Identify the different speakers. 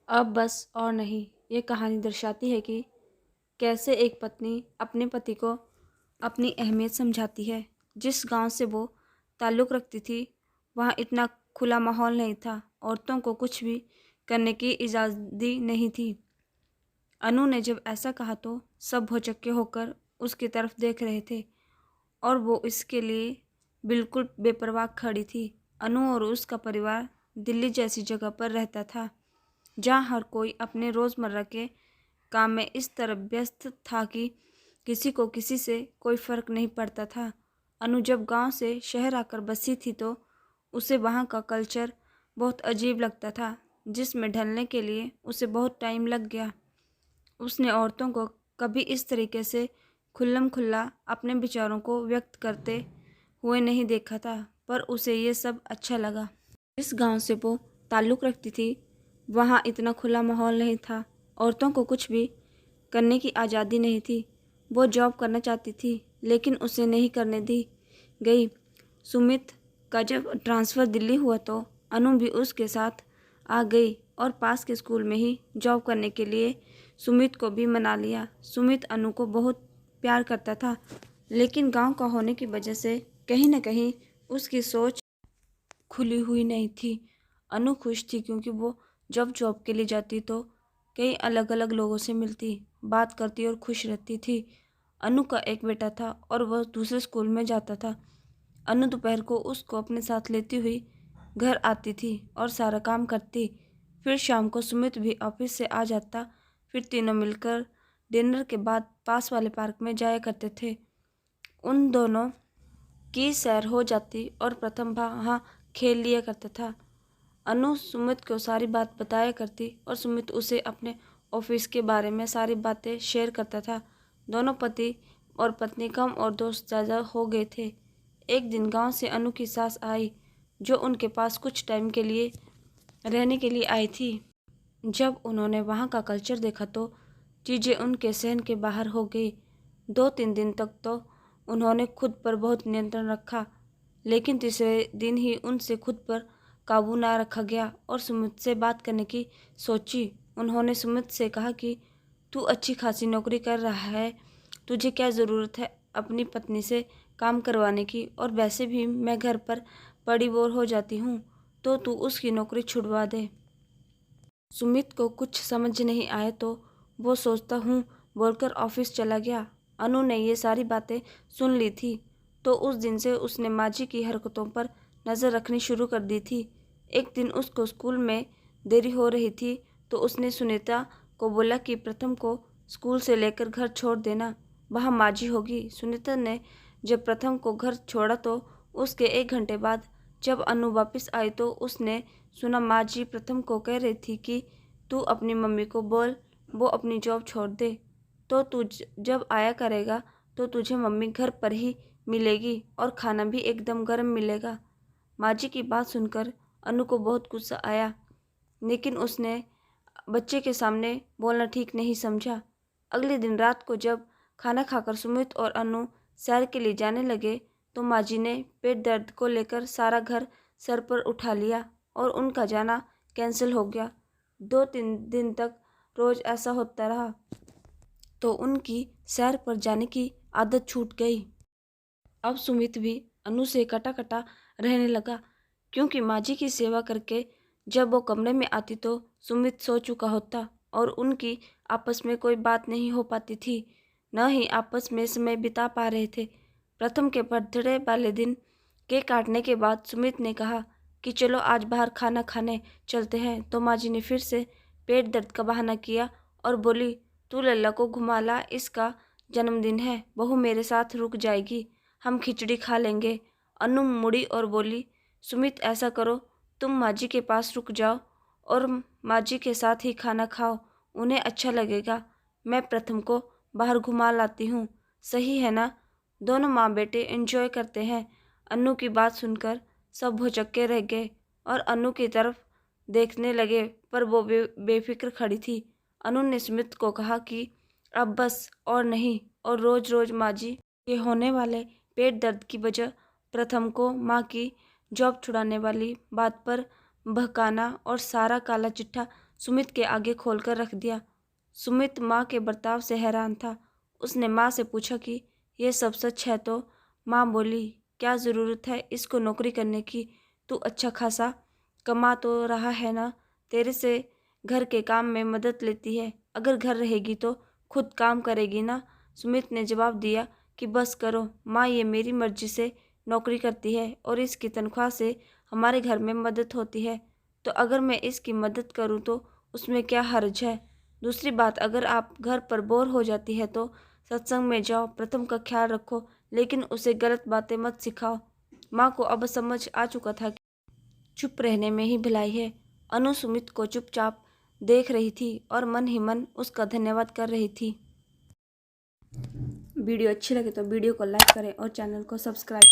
Speaker 1: अब बस और नहीं। ये कहानी दर्शाती है कि कैसे एक पत्नी अपने पति को अपनी अहमियत समझाती है। जिस गांव से वो ताल्लुक़ रखती थी, वहाँ इतना खुला माहौल नहीं था। औरतों को कुछ भी करने की इजाज़त नहीं थी। अनु ने जब ऐसा कहा तो सब भौचक्के होकर उसकी तरफ देख रहे थे और वो इसके लिए बिल्कुल बेपरवाह खड़ी थी। अनु और उसका परिवार दिल्ली जैसी जगह पर रहता था, जहाँ हर कोई अपने रोज़मर्रा के काम में इस तरह व्यस्त था कि किसी को किसी से कोई फर्क नहीं पड़ता था। अनु जब गांव से शहर आकर बसी थी तो उसे वहाँ का कल्चर बहुत अजीब लगता था, जिसमें ढलने के लिए उसे बहुत टाइम लग गया। उसने औरतों को कभी इस तरीके से खुल्लम खुल्ला अपने विचारों को व्यक्त करते हुए नहीं देखा था, पर उसे ये सब अच्छा लगा। जिस गांव से वो ताल्लुक़ रखती थी, वहाँ इतना खुला माहौल नहीं था। औरतों को कुछ भी करने की आज़ादी नहीं थी। वो जॉब करना चाहती थी, लेकिन उसे नहीं करने दी गई। सुमित का जब ट्रांसफ़र दिल्ली हुआ तो अनु भी उसके साथ आ गई और पास के स्कूल में ही जॉब करने के लिए सुमित को भी मना लिया। सुमित अनु को बहुत प्यार करता था, लेकिन गांव का होने की वजह से कहीं न कहीं उसकी सोच खुली हुई नहीं थी। अनु खुश थी क्योंकि वो जब जॉब के लिए जाती तो कई अलग अलग लोगों से मिलती, बात करती और खुश रहती थी। अनु का एक बेटा था और वह दूसरे स्कूल में जाता था। अनु दोपहर को उसको अपने साथ लेती हुई घर आती थी और सारा काम करती। फिर शाम को सुमित भी ऑफिस से आ जाता। फिर तीनों मिलकर डिनर के बाद पास वाले पार्क में जाया करते थे। उन दोनों की सैर हो जाती और प्रथम वहाँ खेल लिया करता था। अनु सुमित को सारी बात बताया करती और सुमित उसे अपने ऑफिस के बारे में सारी बातें शेयर करता था। दोनों पति और पत्नी कम और दोस्त ज़्यादा हो गए थे। एक दिन गांव से अनु की सास आई, जो उनके पास कुछ टाइम के लिए रहने के लिए आई थी। जब उन्होंने वहाँ का कल्चर देखा तो चीज़ें उनके सहन के बाहर हो गई। 2-3 दिन तक तो उन्होंने खुद पर बहुत नियंत्रण रखा, लेकिन तीसरे दिन ही उनसे खुद पर काबू ना रखा गया और सुमित से बात करने की सोची। उन्होंने सुमित से कहा कि तू अच्छी खासी नौकरी कर रहा है, तुझे क्या ज़रूरत है अपनी पत्नी से काम करवाने की, और वैसे भी मैं घर पर बड़ी बोर हो जाती हूँ, तो तू उसकी नौकरी छुड़वा दे। सुमित को कुछ समझ नहीं आया तो वो सोचता हूँ बोलकर ऑफिस चला गया। अनु ने ये सारी बातें सुन ली थी तो उस दिन से उसने माजी की हरकतों पर नज़र रखनी शुरू कर दी थी। एक दिन उसको स्कूल में देरी हो रही थी तो उसने सुनीता को बोला कि प्रथम को स्कूल से लेकर घर छोड़ देना, वहाँ माजी होगी। सुनीता ने जब प्रथम को घर छोड़ा तो उसके 1 घंटे बाद जब अनु वापस आई तो उसने सुना माजी प्रथम को कह रही थी कि तू अपनी मम्मी को बोल वो अपनी जॉब छोड़ दे, तो तू जब आया करेगा तो तुझे मम्मी घर पर ही मिलेगी और खाना भी एकदम गर्म मिलेगा। माजी की बात सुनकर अनु को बहुत गुस्सा आया, लेकिन उसने बच्चे के सामने बोलना ठीक नहीं समझा। अगले दिन रात को जब खाना खाकर सुमित और अनु सैर के लिए जाने लगे तो माजी ने पेट दर्द को लेकर सारा घर सर पर उठा लिया और उनका जाना कैंसिल हो गया। 2-3 दिन तक रोज़ ऐसा होता रहा तो उनकी सैर पर जाने की आदत छूट गई। अब सुमित भी अनु से कटा कटा रहने लगा, क्योंकि माजी की सेवा करके जब वो कमरे में आती तो सुमित सो चुका होता और उनकी आपस में कोई बात नहीं हो पाती थी, न ही आपस में समय बिता पा रहे थे। प्रथम के बर्थडे वाले दिन केक काटने के बाद सुमित ने कहा कि चलो आज बाहर खाना खाने चलते हैं, तो माजी ने फिर से पेट दर्द का बहाना किया और बोली, तू लल्ला को घुमा ला, इसका जन्मदिन है, बहू मेरे साथ रुक जाएगी, हम खिचड़ी खा लेंगे। अनु मुड़ी और बोली, सुमित ऐसा करो, तुम माजी के पास रुक जाओ और माजी के साथ ही खाना खाओ, उन्हें अच्छा लगेगा। मैं प्रथम को बाहर घुमा लाती हूँ, सही है ना? दोनों माँ बेटे एंजॉय करते हैं। अनु की बात सुनकर सब भौचक्के रह गए और अनु की तरफ देखने लगे, पर वो बेफिक्र खड़ी थी। अनु ने सुमित को कहा कि अब बस और नहीं, और रोज़ रोज़ माजी के होने वाले पेट दर्द की वजह प्रथम को माँ की जॉब छुड़ाने वाली बात पर बहकाना और सारा काला चिट्ठा सुमित के आगे खोलकर रख दिया। सुमित माँ के बर्ताव से हैरान था। उसने माँ से पूछा कि यह सब सच है तो? माँ बोली, क्या ज़रूरत है इसको नौकरी करने की? तू अच्छा खासा कमा तो रहा है ना, तेरे से घर के काम में मदद लेती है। अगर घर रहेगी तो खुद काम करेगी ना। सुमित ने जवाब दिया कि बस करो माँ, ये मेरी मर्जी से नौकरी करती है और इसकी तनख्वाह से हमारे घर में मदद होती है, तो अगर मैं इसकी मदद करूँ तो उसमें क्या हर्ज है। दूसरी बात, अगर आप घर पर बोर हो जाती है तो सत्संग में जाओ, प्रथम का ख्याल रखो, लेकिन उसे गलत बातें मत सिखाओ। माँ को अब समझ आ चुका था कि चुप रहने में ही भलाई है। अनु सुमित को चुपचाप देख रही थी और मन ही मन उसका धन्यवाद कर रही थी। वीडियो अच्छी लगे तो वीडियो को लाइक करें और चैनल को सब्सक्राइब